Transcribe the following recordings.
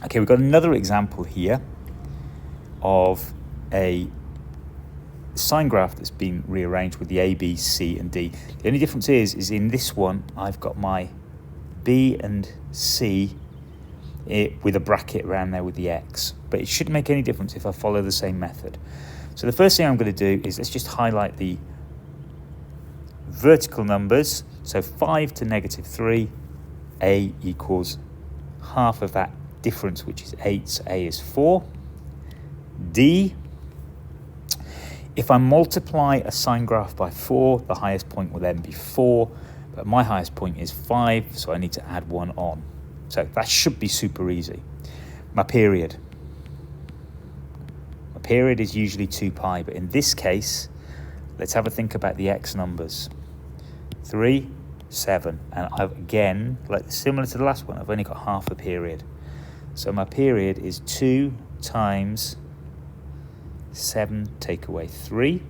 Okay, we've got another example here of a sine graph that's been rearranged with the A, B, C and D. The only difference is in this one I've got my B and C with a bracket around there with the X, but it shouldn't make any difference if I follow the same method. So the first thing I'm going to do is let's just highlight the vertical numbers. So 5 to -3, A equals half of that difference, which is 8, so A is 4. D, if I multiply a sine graph by 4, the highest point will then be 4, but my highest point is 5, so I need to add 1 on. So that should be super easy. My period. My period is usually 2 pi, but in this case, let's have a think about the X numbers. 3, 7, and again, like similar to the last one, I've only got half a period. So my period is 2 times 7 take away 3.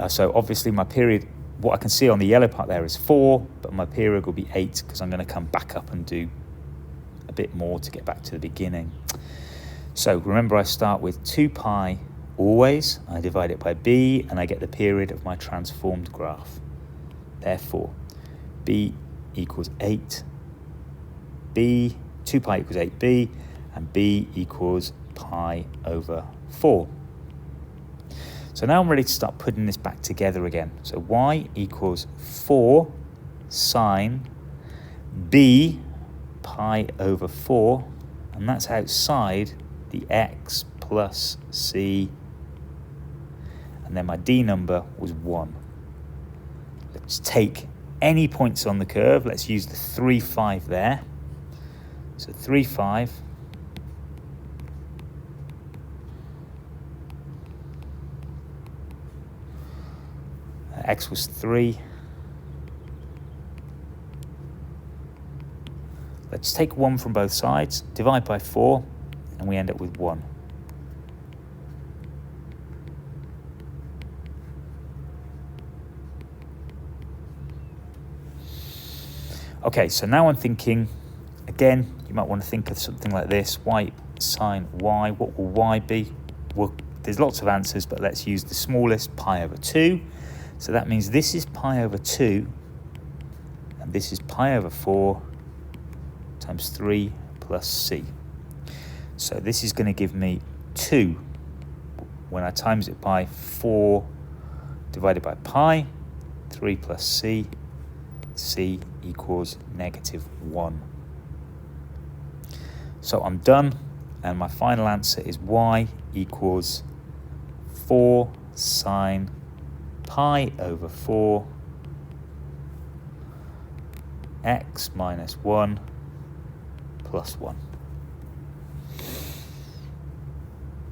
So obviously my period, what I can see on the yellow part there is 4, but my period will be 8 because I'm going to come back up and do a bit more to get back to the beginning. So remember, I start with 2 pi always, I divide it by b, and I get the period of my transformed graph. Therefore, b equals 8, b, 2 pi equals 8b, and b equals pi over 4. So now I'm ready to start putting this back together again. So y equals 4 sine b pi over 4, and that's outside the x plus c, and then my d number was 1. Let's take any points on the curve. Let's use the 3, 5 there. So 3, 5. X was 3. Let's take 1 from both sides, divide by 4, and we end up with 1. Okay, so now I'm thinking, again, you might want to think of something like this. Y sine y, what will y be? Well, there's lots of answers, but let's use the smallest, pi over 2. So that means this is pi over 2, and this is pi over 4 times 3 plus c. So this is going to give me 2 when I times it by 4 divided by pi, 3 plus c, c equals -1. So I'm done, and my final answer is y equals 4 sine pi over 4 x minus 1 plus 1.